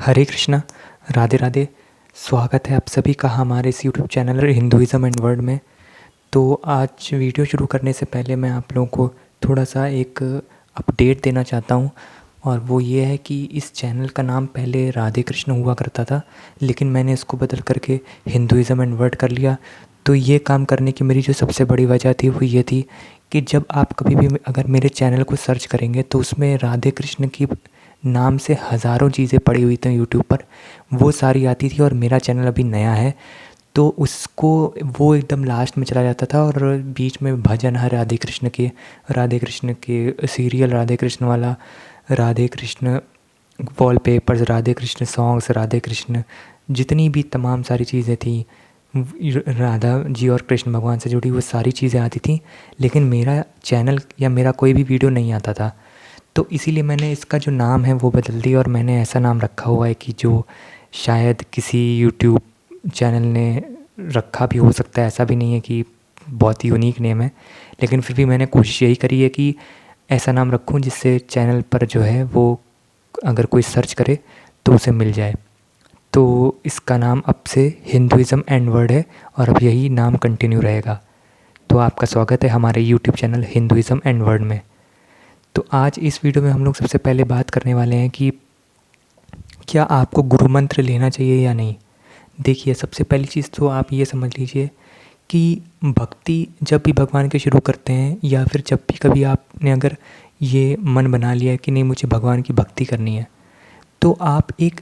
हरे कृष्णा, राधे राधे। स्वागत है आप सभी का हमारे इस YouTube channel Hinduism and world में। तो आज वीडियो शुरू करने से पहले मैं आप लोगों को थोड़ा सा एक अपडेट देना चाहता हूँ, और वो ये है कि इस चैनल का नाम पहले राधे कृष्ण हुआ करता था, लेकिन मैंने इसको बदल करके हिंदुइज़्म एंड वर्ल्ड कर लिया। तो ये काम करने की मेरी जो सबसे बड़ी वजह थी वो ये थी कि जब आप कभी भी अगर मेरे चैनल को सर्च करेंगे तो उसमें राधे कृष्ण की नाम से हज़ारों चीज़ें पड़ी हुई थी यूट्यूब पर, वो सारी आती थी। और मेरा चैनल अभी नया है तो उसको वो एकदम लास्ट में चला जाता था, और बीच में भजन है राधे कृष्ण के सीरियल राधे कृष्ण वाला, राधे कृष्ण वॉलपेपर्स, राधे कृष्ण सॉन्ग्स, राधे कृष्ण जितनी भी तमाम सारी चीज़ें थी राधा जी और कृष्ण भगवान से जुड़ी, वो सारी चीज़ें आती थी। लेकिन मेरा चैनल या मेरा कोई भी वीडियो नहीं आता था, तो इसीलिए मैंने इसका जो नाम है वो बदल दिया, और मैंने ऐसा नाम रखा हुआ है कि जो शायद किसी यूट्यूब चैनल ने रखा भी हो सकता है, ऐसा भी नहीं है कि बहुत ही यूनिक नेम है, लेकिन फिर भी मैंने कोशिश यही करी है कि ऐसा नाम रखूं जिससे चैनल पर जो है वो अगर कोई सर्च करे तो उसे मिल जाए। तो इसका नाम अब से हिंदुइज़्म एंड वर्ल्ड है, और अब यही नाम कंटिन्यू रहेगा। तो आपका स्वागत है हमारे YouTube channel Hinduism and world में। तो आज इस वीडियो में हम लोग सबसे पहले बात करने वाले हैं कि क्या आपको गुरु मंत्र लेना चाहिए या नहीं। देखिए, सबसे पहली चीज़ तो आप ये समझ लीजिए कि भक्ति जब भी भगवान के शुरू करते हैं, या फिर जब भी कभी आपने अगर ये मन बना लिया है कि नहीं मुझे भगवान की भक्ति करनी है, तो आप एक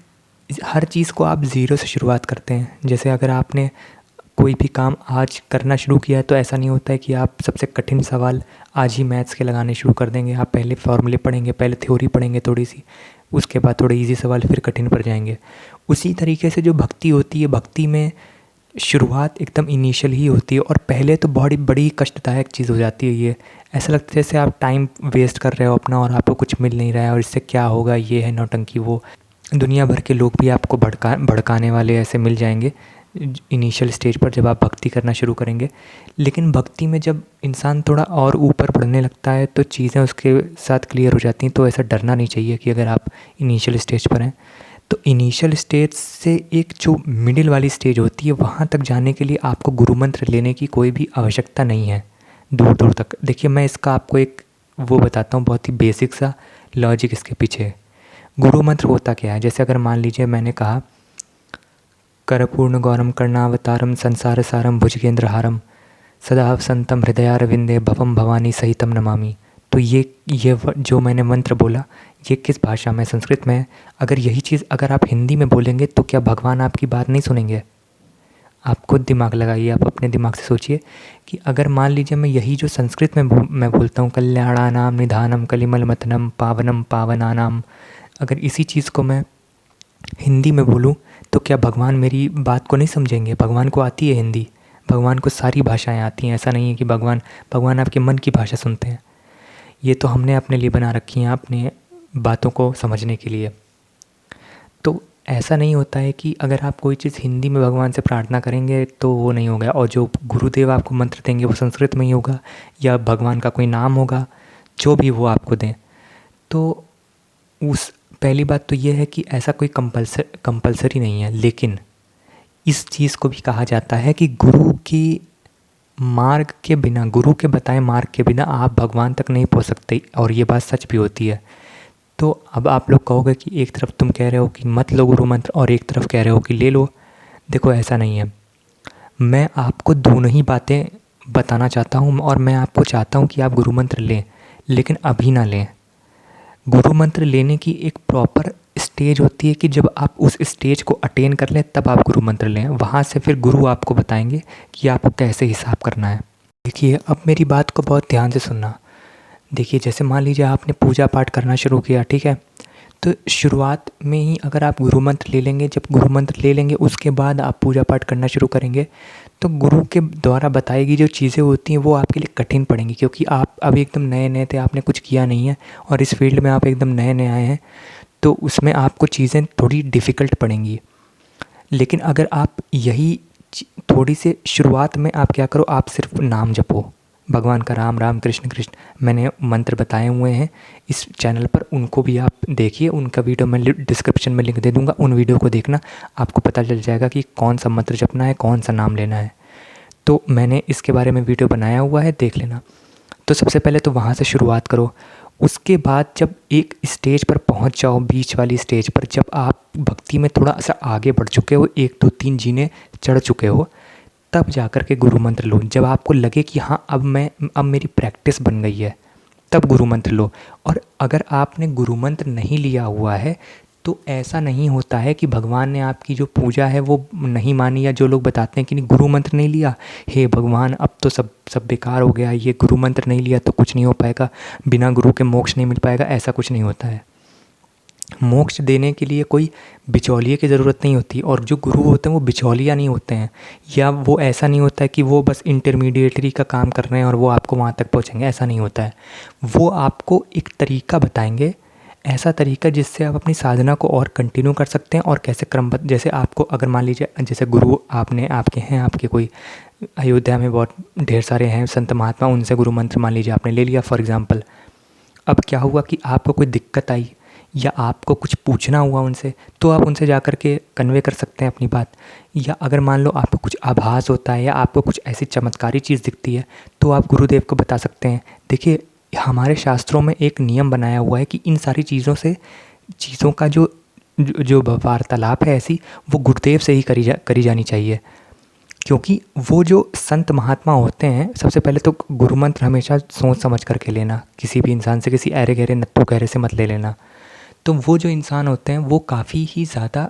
हर चीज़ को आप ज़ीरो से शुरुआत करते हैं। जैसे अगर आपने कोई भी काम आज करना शुरू किया है तो ऐसा नहीं होता है कि आप सबसे कठिन सवाल आज ही मैथ्स के लगाने शुरू कर देंगे। आप पहले फॉर्मूले पढ़ेंगे, पहले थ्योरी पढ़ेंगे थोड़ी सी, उसके बाद थोड़े इजी सवाल, फिर कठिन पर जाएंगे। उसी तरीके से जो भक्ति होती है, भक्ति में शुरुआत एकदम इनिशियल ही होती है, और पहले तो बहुत बड़ी कष्टदायक चीज़ हो जाती है। ये ऐसा लगता है जैसे आप टाइम वेस्ट कर रहे हो अपना, और आपको कुछ मिल नहीं रहा है, और इससे क्या होगा, ये है नौटंकी। वो दुनिया भर के लोग भी आपको भड़काने वाले ऐसे मिल जाएंगे इनिशियल स्टेज पर जब आप भक्ति करना शुरू करेंगे। लेकिन भक्ति में जब इंसान थोड़ा और ऊपर बढ़ने लगता है तो चीज़ें उसके साथ क्लियर हो जाती हैं। तो ऐसा डरना नहीं चाहिए कि अगर आप इनिशियल स्टेज पर हैं, तो इनिशियल स्टेज से एक जो मिडिल वाली स्टेज होती है वहाँ तक जाने के लिए आपको गुरु मंत्र लेने की कोई भी आवश्यकता नहीं है दूर दूर तक। देखिए, मैं इसका आपको एक वो बताता हूँ, बहुत ही बेसिक सा लॉजिक इसके पीछे है। गुरु मंत्र होता क्या है? जैसे अगर मान लीजिए मैंने कहा करपूर्ण गौरम कर्णावतारम संसार सारम भुजगेंद्रहारम सदा संतम हृदयारविंदे भवम भवानी सहितम नमामि। तो ये जो मैंने मंत्र बोला, ये किस भाषा में? संस्कृत में है। अगर यही चीज़ अगर आप हिंदी में बोलेंगे तो क्या भगवान आपकी बात नहीं सुनेंगे? आप खुद दिमाग लगाइए, आप अपने दिमाग से सोचिए कि अगर मान लीजिए मैं यही जो संस्कृत में मैं बोलता हूँ, कल्याणानाम निधानम कलिमलमथनम पावनम पावनानाम, अगर इसी चीज़ को मैं हिंदी में बोलूँ तो क्या भगवान मेरी बात को नहीं समझेंगे? भगवान को आती है हिंदी, भगवान को सारी भाषाएं आती हैं। ऐसा नहीं है कि भगवान आपके मन की भाषा सुनते हैं। ये तो हमने अपने लिए बना रखी हैं, अपने बातों को समझने के लिए। तो ऐसा नहीं होता है कि अगर आप कोई चीज़ हिंदी में भगवान से प्रार्थना करेंगे तो वो नहीं होगा, और जो गुरुदेव आपको मंत्र देंगे वो संस्कृत में ही होगा, या भगवान का कोई नाम होगा, जो भी वो आपको दें। तो उस पहली बात तो ये है कि ऐसा कोई कंपल्सरी नहीं है। लेकिन इस चीज़ को भी कहा जाता है कि गुरु की मार्ग के बिना, गुरु के बताए मार्ग के बिना आप भगवान तक नहीं पहुंच सकते, और ये बात सच भी होती है। तो अब आप लोग कहोगे कि एक तरफ तुम कह रहे हो कि मत लो गुरु मंत्र, और एक तरफ कह रहे हो कि ले लो। देखो, ऐसा नहीं है। मैं आपको दोनों ही बातें बताना चाहता हूँ, और मैं आपको चाहता हूँ कि आप गुरु मंत्र लें, लेकिन अभी ना लें। गुरु मंत्र लेने की एक प्रॉपर स्टेज होती है कि जब आप उस स्टेज को अटेन कर लें तब आप गुरु मंत्र लें। वहाँ से फिर गुरु आपको बताएंगे कि आपको कैसे हिसाब करना है। देखिए, अब मेरी बात को बहुत ध्यान से सुनना। देखिए, जैसे मान लीजिए आपने पूजा पाठ करना शुरू किया, ठीक है, तो शुरुआत में ही अगर आप गुरु मंत्र ले लेंगे, जब गुरु मंत्र ले लेंगे उसके बाद आप पूजा पाठ करना शुरू करेंगे, तो गुरु के द्वारा बताई गई जो चीज़ें होती हैं वो आपके लिए कठिन पड़ेंगी, क्योंकि आप अभी एकदम नए नए थे, आपने कुछ किया नहीं है, और इस फील्ड में आप एकदम नए नए आए हैं, तो उसमें आपको चीज़ें थोड़ी डिफ़िकल्ट पड़ेंगी। लेकिन अगर आप यही थोड़ी सी शुरुआत में आप क्या करो, आप सिर्फ नाम जपो, भगवान का राम राम कृष्ण कृष्ण मैंने मंत्र बताए हुए हैं इस चैनल पर, उनको भी आप देखिए। उनका वीडियो मैं डिस्क्रिप्शन में लिंक दे दूँगा, उन वीडियो को देखना, आपको पता चल जाएगा कि कौन सा मंत्र जपना है, कौन सा नाम लेना है। तो मैंने इसके बारे में वीडियो बनाया हुआ है, देख लेना। तो सबसे पहले तो वहाँ से शुरुआत करो। उसके बाद जब एक स्टेज पर पहुँच जाओ, बीच वाली स्टेज पर, जब आप भक्ति में थोड़ा सा आगे बढ़ चुके हो, 1 2 3 जीने चढ़ चुके हो, तब जा कर के गुरु मंत्र लो। जब आपको लगे कि हाँ अब मेरी प्रैक्टिस बन गई है, तब गुरु मंत्र लो। और अगर आपने गुरु मंत्र नहीं लिया हुआ है तो ऐसा नहीं होता है कि भगवान ने आपकी जो पूजा है वो नहीं मानी, या जो लोग बताते हैं कि नहीं गुरु मंत्र नहीं लिया, हे भगवान अब तो सब बेकार हो गया, ये गुरु मंत्र नहीं लिया तो कुछ नहीं हो पाएगा, बिना गुरु के मोक्ष नहीं मिल पाएगा। ऐसा कुछ नहीं होता है। मोक्ष देने के लिए कोई बिचौलिए की ज़रूरत नहीं होती, और जो गुरु होते हैं वो बिचौलिया नहीं होते हैं, या वो ऐसा नहीं होता है कि वो बस इंटरमीडिएटरी का काम कर रहे हैं और वो आपको वहाँ तक पहुँचेंगे, ऐसा नहीं होता है। वो आपको एक तरीका बताएंगे, ऐसा तरीका जिससे आप अपनी साधना को और कंटिन्यू कर सकते हैं, और कैसे क्रमबद्ध। जैसे आपको अगर मान लीजिए जैसे गुरु आपके कोई अयोध्या में बहुत ढेर सारे हैं संत महात्मा, उनसे गुरु मंत्र मान लीजिए आपने ले लिया फॉर एग्ज़ाम्पल। अब क्या हुआ कि आपको कोई दिक्कत आई या आपको कुछ पूछना हुआ उनसे, तो आप उनसे जा कर के कन्वे कर सकते हैं अपनी बात। या अगर मान लो आपको कुछ आभास होता है या आपको कुछ ऐसी चमत्कारी चीज़ दिखती है, तो आप गुरुदेव को बता सकते हैं। देखिए हमारे शास्त्रों में एक नियम बनाया हुआ है कि इन सारी चीज़ों का जो वार्तालाप है ऐसी, वो गुरुदेव से ही करी जानी चाहिए। क्योंकि वो जो संत महात्मा होते हैं, सबसे पहले तो गुरु मंत्र हमेशा सोच समझ करके लेना, किसी भी इंसान से किसी ऐरे गहरे नत्थू गहरे से मत ले लेना। तो वो जो इंसान होते हैं वो काफ़ी ही ज़्यादा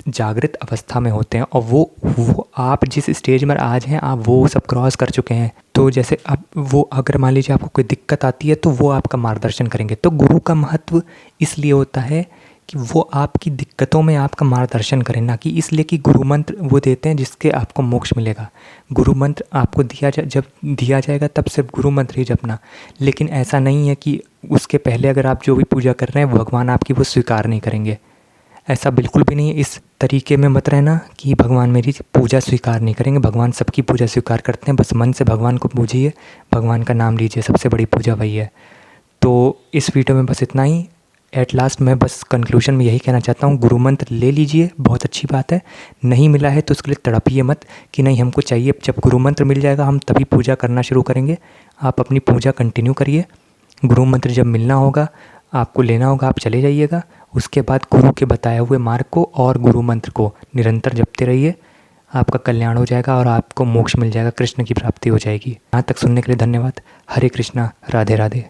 जागृत अवस्था में होते हैं, और वो आप जिस स्टेज में आज हैं आप वो सब क्रॉस कर चुके हैं। तो जैसे अब वो अगर मान लीजिए आपको कोई दिक्कत आती है तो वो आपका मार्गदर्शन करेंगे। तो गुरु का महत्व इसलिए होता है कि वो आपकी दिक्कतों में आपका मार्गदर्शन करें, ना कि इसलिए कि गुरु मंत्र वो देते हैं जिसके आपको मोक्ष मिलेगा। गुरु मंत्र आपको जब दिया जाएगा तब सिर्फ गुरु मंत्र ही जपना। लेकिन ऐसा नहीं है कि उसके पहले अगर आप जो भी पूजा कर रहे हैं भगवान आपकी वो स्वीकार नहीं करेंगे, ऐसा बिल्कुल भी नहीं है। इस तरीके में मत रहना कि भगवान मेरी पूजा स्वीकार नहीं करेंगे। भगवान सबकी पूजा स्वीकार करते हैं, बस मन से भगवान को पूजिए, भगवान का नाम लीजिए, सबसे बड़ी पूजा वही है। तो इस वीडियो में बस इतना ही। एट लास्ट मैं बस कंक्लूजन में यही कहना चाहता हूँ, गुरु मंत्र ले लीजिए, बहुत अच्छी बात है। नहीं मिला है तो उसके लिए तड़पिए मत कि नहीं हमको चाहिए, जब गुरु मंत्र मिल जाएगा हम तभी पूजा करना शुरू करेंगे। आप अपनी पूजा कंटिन्यू करिए, गुरु मंत्र जब मिलना होगा आपको लेना होगा, आप चले जाइएगा। उसके बाद गुरु के बताए हुए मार्ग को और गुरु मंत्र को निरंतर जपते रहिए, आपका कल्याण हो जाएगा और आपको मोक्ष मिल जाएगा, कृष्ण की प्राप्ति हो जाएगी। यहाँ तक सुनने के लिए धन्यवाद। हरे कृष्णा, राधे राधे।